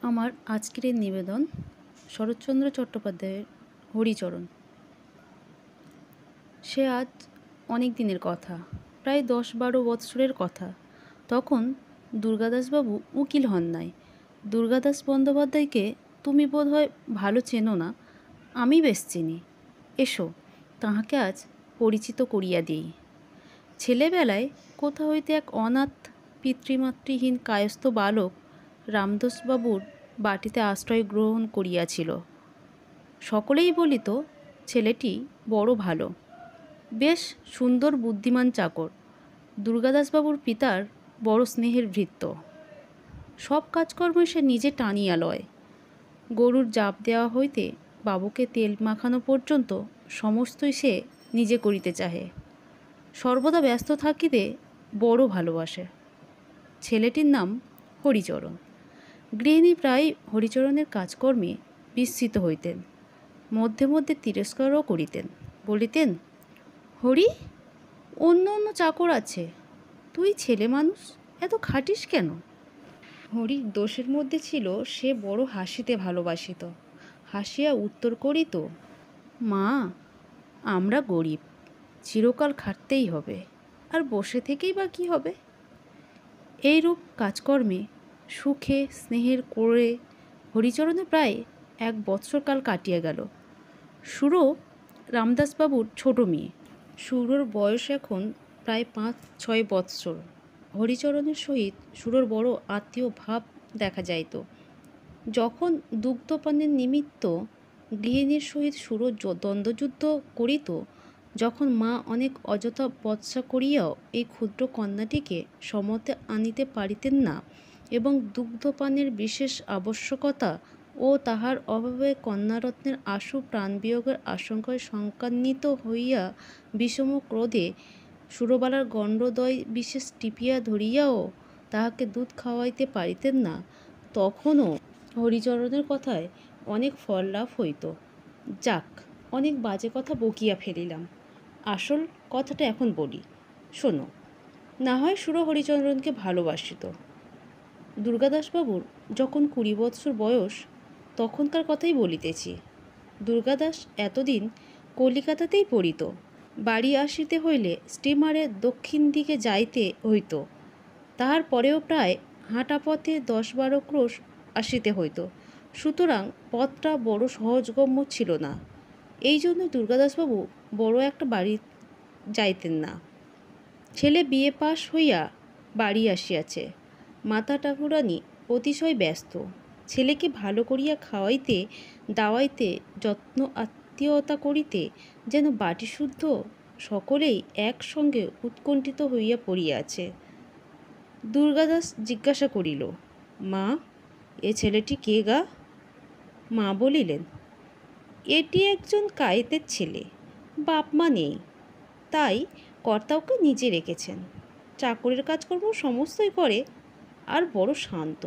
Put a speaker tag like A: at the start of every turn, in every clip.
A: আমার আজকের এই নিবেদন শরৎচন্দ্র চট্টোপাধ্যায়ের হরিচরণ। সে আজ অনেক দিনের কথা, প্রায় 10-12 বৎসরের কথা। তখন দুর্গাদাসবাবু উকিল হন নাই। দুর্গাদাস বন্দ্যোপাধ্যায়কে তুমি বোধহয় ভালো চেনো না, আমি বেশ চিনি। এসো, তাহাকে আজ পরিচিত করিয়া দিই। ছেলেবেলায় কোথা হইতে এক অনাথ পিতৃমাতৃহীন কায়স্থ বালক রামদাসবাবুর বাটিতে আশ্রয় গ্রহণ করিয়াছিল। সকলেই বলিত ছেলেটি বড় ভালো, বেশ সুন্দর বুদ্ধিমান চাকর। দুর্গাদাসবাবুর পিতার বড় স্নেহের ভৃত্য। সব কাজকর্ম সে নিজে টানিয়া লয়। গরুর জাপ দেওয়া হইতে বাবুকে তেল মাখানো পর্যন্ত সমস্তই সে নিজে করিতে চাহে। সর্বদা ব্যস্ত থাকিতে বড় ভালোবাসে। ছেলেটির নাম হরিচরণ। গৃহিণী প্রায় হরিচরণের কাজকর্মে বিস্মিত হইতেন, মধ্যে মধ্যে তিরস্কারও করিতেন। বলিতেন, হরি, অন্য অন্য চাকর আছে, তুই ছেলে মানুষ এত খাটিস কেন? হরির দোষের মধ্যে ছিল সে বড় হাসিতে ভালোবাসিত। হাসিয়া উত্তর করিত, মা, আমরা গরিব, চিরকাল খাটতেই হবে, আর বসে থেকেই বা কী হবে? এইরূপ কাজকর্মে সুখে স্নেহের করে হরিচরণে প্রায় 1 বৎসরকাল কাটিয়া গেল। সুরো রামদাসবাবুর ছোট মেয়ে। সুরোর বয়স এখন প্রায় 5-6 বৎসর। হরিচরণের সহিত সুরোর বড় আত্মীয় ভাব দেখা যাইত। যখন দুগ্ধপানের নিমিত্ত গৃহিণীর সহিত সুরো দ্বন্দ্বযুদ্ধ করিত, যখন মা অনেক অযথা বৎসা করিয়াও এই ক্ষুদ্র কন্যাটিকে সমতে আনিতে পারিতেন না, এবং দুগ্ধপানের বিশেষ আবশ্যকতা ও তাহার অভাবে কন্যারত্নের আশু প্রাণবিয়োগের আশঙ্কায় শঙ্কান্বিত হইয়া বিষম ক্রোধে সুরবালার গণ্ডদ্বয় বিশেষ টিপিয়া ধরিয়াও তাহাকে দুধ খাওয়াইতে পারিতেন না, তখনও হরিচরণের কথায় অনেক ফল লাভ হইত। যাক, অনেক বাজে কথা বকিয়া ফেলিলাম, আসল কথাটা এখন বলি, শোনো। না হয় সুরো হরিচরণকে ভালোবাসিত। দুর্গাদাসবাবুর যখন 20 বৎসর বয়স, তখনকার কথাই বলিতেছি। দুর্গাদাস এতদিন কলিকাতাতেই পড়িত। বাড়ি আসিতে হইলে স্টিমারে দক্ষিণ দিকে যাইতে হইত। তাহার পরেও প্রায় হাঁটা পথে 10-12 ক্রোশ আসিতে হইত। সুতরাং পথটা বড় সহজগম্য ছিল না। এই জন্য দুর্গাদাসবাবু বড় একটা বাড়ি যাইতেন না। ছেলে বিয়ে পাশ হইয়া বাড়ি আসিয়াছে। মাতা ঠাকুরানী অতিশয় ব্যস্ত। ছেলেকে ভালো করিয়া খাওয়াইতে দাওয়াইতে যত্ন আত্মীয়তা করিতে যেন বাটিশুদ্ধ সকলেই একসঙ্গে উৎকণ্ঠিত হইয়া পড়িয়াছে। দুর্গাদাস জিজ্ঞাসা করিল, মা, এ ছেলেটি কে গা? মা বলিলেন, এটি একজন কায়েতের ছেলে, বাপ মা নেই, তাই কর্তা ওকে নিজে রেখেছেন। চাকরির কাজকর্ম সমস্তই করে, আর বড় শান্ত,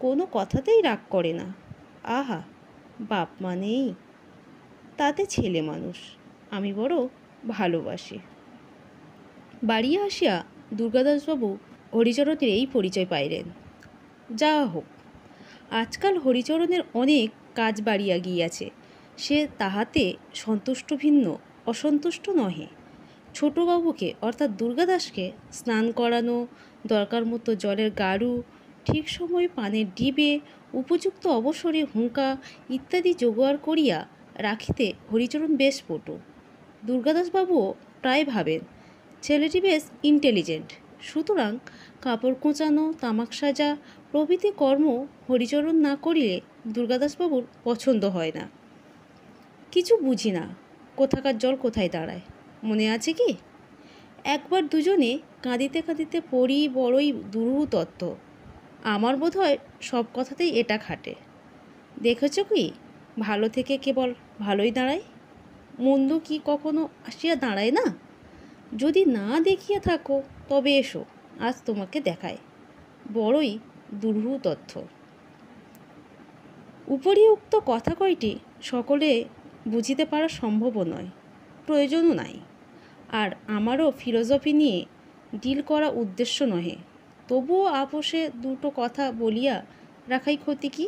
A: কোনো কথাতেই রাগ করে না। আহা, বাপ মা নেই, তাতে ছেলে মানুষ আমি বড় ভালোবাসি। বাড়ি আসিয়া দুর্গাদাসবাবু হরিচরণের এই পরিচয় পাইলেন। যা হোক, আজকাল হরিচরণের অনেক কাজ বাড়িয়া গিয়াছে, সে তাহাতে সন্তুষ্ট ভিন্ন অসন্তুষ্ট নহে। ছোটবাবুকে অর্থাৎ দুর্গাদাসকে স্নান করানো, দরকার মতো জলের গাড়ু, ঠিক সময়ে পানের ডিবে, উপযুক্ত অবসরে হুঁকা ইত্যাদি জোগাড় করিয়া রাখিতে হরিচরণ বেশ পটু। দুর্গাদাসবাবুও প্রায় ভাবেন ছেলেটি বেশ ইন্টেলিজেন্ট, সুতরাং কাপড় কোঁচানো, তামাক সাজা প্রভৃতি কর্ম হরিচরণ না করিলে দুর্গাদাসবাবুর পছন্দ হয় না। কিছু বুঝি না, কোথাকার জল কোথায় দাঁড়ায়, মনে আছে কি? একবার দুজনে কাঁদিতে কাঁদিতে পড়ি বড়ই দুরূহ তত্ত্ব। আমার বোধ হয় সব কথাতেই এটা খাটে। দেখেছ কি, ভালো থেকে কেবল ভালোই দাঁড়ায়, মন্দ কি কখনো আসিয়া দাঁড়ায় না? যদি না দেখিয়া থাকো তবে এসো, আজ তোমাকে দেখায়। বড়ই দুরূহ তথ্য। উপরিউক্ত কথা কয়টি সকলে বুঝিতে পারা সম্ভবও নয়, প্রয়োজনও নাই। আর আমারও ফিলসফি নিয়ে ডিল করা উদ্দেশ্য নহে। তবুও আপোষে দুটো কথা বলিয়া রাখাই ক্ষতি কি?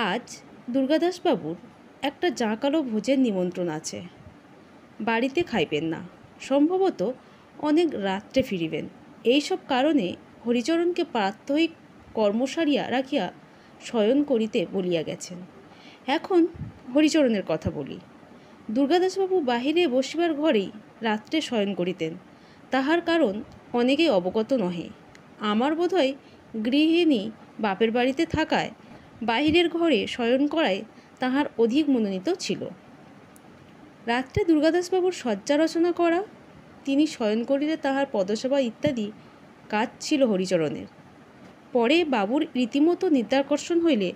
A: আজ দুর্গাদাসবাবুর একটা জাঁকালো ভোজের নিমন্ত্রণ আছে, বাড়িতে খাইবেন না, সম্ভবত অনেক রাত্রে ফিরিবেন। এইসব কারণে হরিচরণকে প্রাত্যহিক কর্ম সারিয়া রাখিয়া শয়ন করিতে বলিয়া গেছেন। এখন হরিচরণের কথা বলি। দুর্গাদাসবাবু বাহিরে বসিবার ঘরেই রাত্রে শয়ন করিতেন, তাহার কারণ অনেকেই অবগত নহে। আমার বোধহয় গৃহিণী বাপের বাড়িতে থাকায় বাহিরের ঘরে শয়ন করায় তাহার অধিক মনোনীত ছিল। রাত্রে দুর্গাদাসবাবুর শয্যা রচনা করা, তিনি শয়ন করিলে তাহার পদসেবা ইত্যাদি কাজ ছিল হরিচরণের। পরে বাবুর রীতিমতো নিদ্রাকর্ষণ হইলে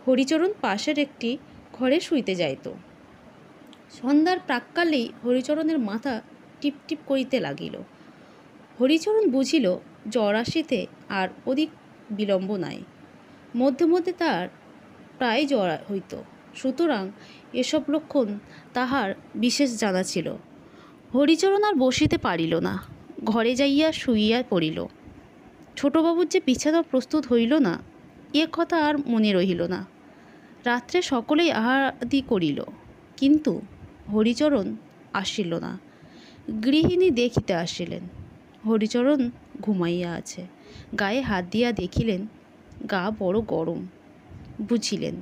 A: হরিচরণ পাশের একটি ঘরে শুইতে যাইত। সন্ধ্যার প্রাক্কালেই হরিচরণের মাথা টিপটিপ করিতে লাগিল। হরিচরণ বুঝিল জ্বর আসিতে আর অধিক বিলম্ব নাই। মধ্যে মধ্যে তার প্রায় জ্বর হইত, সুতরাং এসব লক্ষণ তাহার বিশেষ জানা ছিল। হরিচরণ আর বসিতে পারিল না, ঘরে যাইয়া শুইয়া পড়িল। ছোটবাবুর যে বিছানা প্রস্তুত হইল না, এ কথা আর মনে রহিল না। রাত্রে সকলেই আহারাদি করিল, কিন্তু হরিচরণ আসিল না। গৃহিণী দেখিতে আসিলেন, হরিচরণ ঘুমাইয়া আছে। গায়ে হাত দিয়া দেখিলেন গা বড় গরম, বুঝিলেন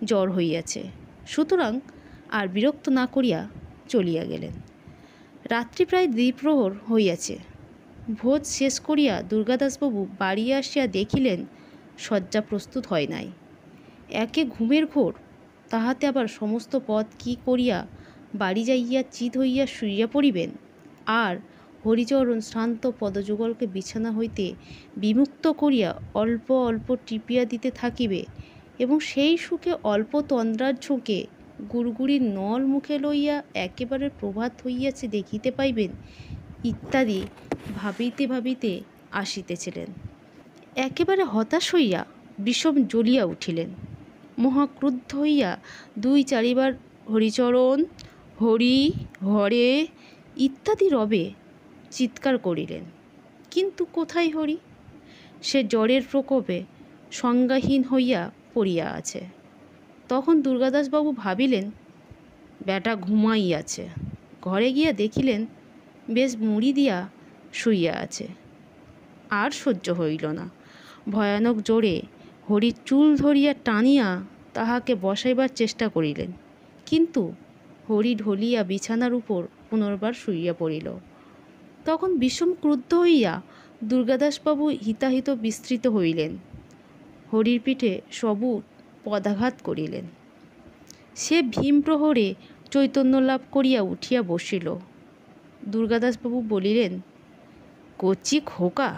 A: জ্বর হইয়াছে, সুতরাং আর বিরক্ত না করিয়া চলিয়া গেলেন। রাত্রি প্রায় দ্বিপ্রহর হইয়াছে। ভোজ শেষ করিয়া দুর্গাদাসবাবু বাড়ি আসিয়া দেখিলেন শয্যা প্রস্তুত হয় নাই। একে ঘুমের ঘোর, তাহাতে আবার সমস্ত পথ কি করিয়া বাড়ি যাইয়া চিত হইয়া শুইয়া পড়িবেন। আর হরিচরণ শ্রান্ত পদযুগলকে বিছানা হইতে বিমুক্ত করিয়া অল্প অল্প টিপিয়া দিতে থাকিবে, এবং সেই সুখে অল্প তন্দ্রার ঝোঁকে গুড়গুড়ির নল মুখে লইয়া একেবারে প্রভাত হইয়াছে দেখিতে পাইবেন, ইত্যাদি ভাবিতে ভাবিতে আসিতেছিলেন। একেবারে হতাশ হইয়া বিষম জ্বলিয়া উঠিলেন। মহাক্রুদ্ধ হইয়া 2-4 বার হরিচরণ, হরি, হরে ইত্যাদি রবে চিৎকার করিলেন, কিন্তু কোথায় হরি? সে জ্বরের প্রকোপে সংজ্ঞাহীন হইয়া পড়িয়া আছে। তখন দুর্গাদাসবাবু ভাবিলেন ব্যাটা ঘুমাইয়াছে। ঘরে গিয়া দেখিলেন বেশ মুড়ি দিয়া শুইয়া আছে। আর সহ্য হইল না, ভয়ানক জোরে হরির চুল ধরিয়া টানিয়া তাহাকে বসাইবার চেষ্টা করিলেন, কিন্তু হরি ঢলিয়া বিছানার উপর পুনর্বার শুইয়া পড়িল। তখন বিষম ক্রুদ্ধ হইয়া দুর্গাদাসবাবু হিতাহিত বিস্তৃত হইলেন, হরির পিঠে সবু পদাঘাত করিলেন। সে ভীম প্রহরে চৈতন্য লাভ করিয়া উঠিয়া বসিল। দুর্গাদাসবাবু বলিলেন, কচি খোকা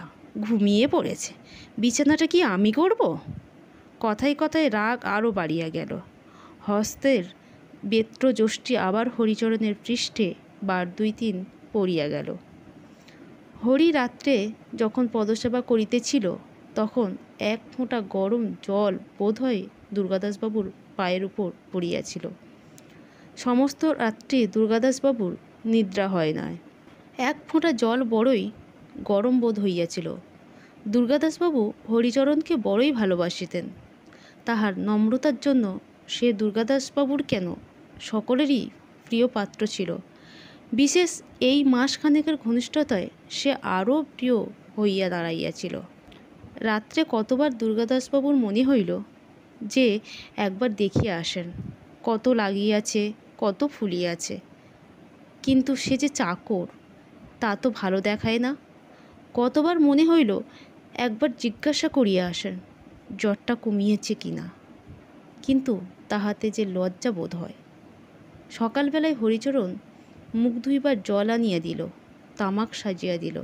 A: ঘুমিয়ে পড়েছে, বিছানাটা কি আমি করব? কথায় কথায় রাগ আরও বাড়িয়া গেল। হস্তের বেত্রযষ্টি আবার হরিচরণের পৃষ্ঠে 2-3 পড়িয়া গেল। হরি রাত্রে যখন পদসেবা করিতেছিল, তখন 1 ফোঁটা গরম জল বোধহয় দুর্গাদাসবাবুর পায়ের উপর পড়িয়াছিল। সমস্ত রাত্রি দুর্গাদাসবাবুর নিদ্রা হয় নাই। 1 ফোঁটা জল বড়ই গরম বোধ হইয়াছিল। দুর্গাদাসবাবু হরিচরণকে বড়ই ভালোবাসিতেন। তাহার নম্রতার জন্য সে দুর্গাদাসবাবুর কেন সকলেরই প্রিয় পাত্র ছিল। বিশেষ এই মাসখানেকের ঘনিষ্ঠতায় সে আরও প্রিয় হইয়া দাঁড়াইয়াছিল। রাত্রে কতবার দুর্গাদাসবাবুর মনে হইল যে একবার দেখিয়া আসেন, কত লাগিয়াছে, কত ফুলিয়াছে। কিন্তু সে যে চাকর, তা তো ভালো দেখায় না। কতবার মনে হইল একবার জিজ্ঞাসা করিয়া আসেন জ্বরটা কমিয়েছে কি না, কিন্তু তাহাতে যে লজ্জা বোধ হয়। সকালবেলায় হরিচরণ মুখ ধুইবার জল আনিয়া দিল, তামাক সাজিয়া দিল।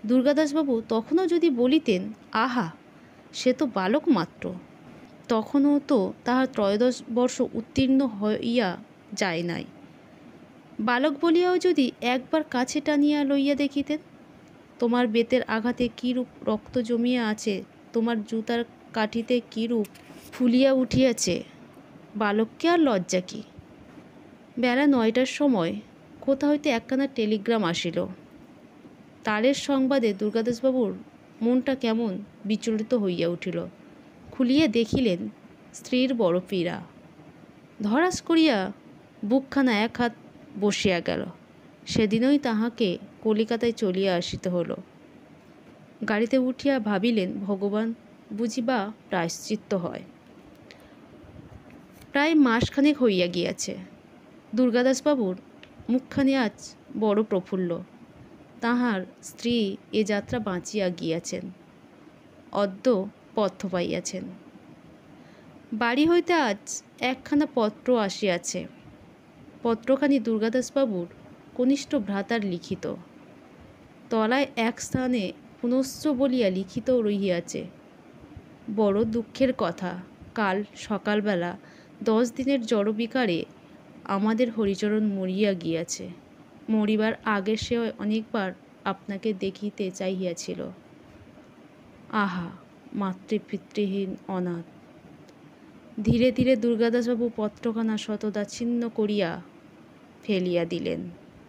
A: দুর্গাদাসবাবু তখনও যদি বলিতেন, আহা সে তো বালক মাত্র, তখনও তো তাহার 13 বর্ষ উত্তীর্ণ হইয়া যায় নাই। বালক বলিয়াও যদি একবার কাছে টানিয়া লইয়া দেখিতেন, তোমার বেতের আঘাতে কীরূপ রক্ত জমিয়া আছে, তোমার জুতার কাঠিতে কীরূপ ফুলিয়া উঠিয়াছে, বালককে আর লজ্জা কি? বেলা 9টার সময় কোথা হইতে একখানা টেলিগ্রাম আসিল। তারের সংবাদে দুর্গাদাসবাবুর মনটা কেমন বিচলিত হইয়া উঠিল। খুলিয়া দেখিলেন স্ত্রীর বড় পীড়া। ধরাস করিয়া বুকখানা এক হাত বসিয়া গেল। সেদিনই তাহাকে কলিকাতায় চলিয়া আসিতে হল। গাড়িতে উঠিয়া ভাবিলেন, ভগবান বুঝি বা প্রায়শ্চিত্ত হয়। প্রায় মাসখানেক হইয়া গিয়াছে। দুর্গাদাসবাবুর মুখখানি আজ বড় প্রফুল্ল। তাহার স্ত্রী এ যাত্রা বাঁচিয়া গিয়াছেন, অদ্য পথ্য পাইয়াছেন। বাড়ি হইতে আজ একখানা পত্র আসিয়াছে। পত্রখানি দুর্গাদাসবাবুর কনিষ্ঠ ভ্রাতার লিখিত। তলায় এক স্থানে পুনশ্চ বলিয়া লিখিত রহিয়াছে, বড় দুঃখের কথা, কাল সকালবেলা 10 দিনের জড়বিকারে আমাদের হরিচরণ মরিয়া গিয়াছে। মরিবার আগে সে অনেকবার আপনাকে দেখিতে চাহিয়াছিল। আহা, মাতৃপিতৃহীন অনাথ। ধীরে ধীরে দুর্গাদাসবাবু পত্রখানা শতদা ছিন্ন করিয়া ফেলিয়া দিলেন।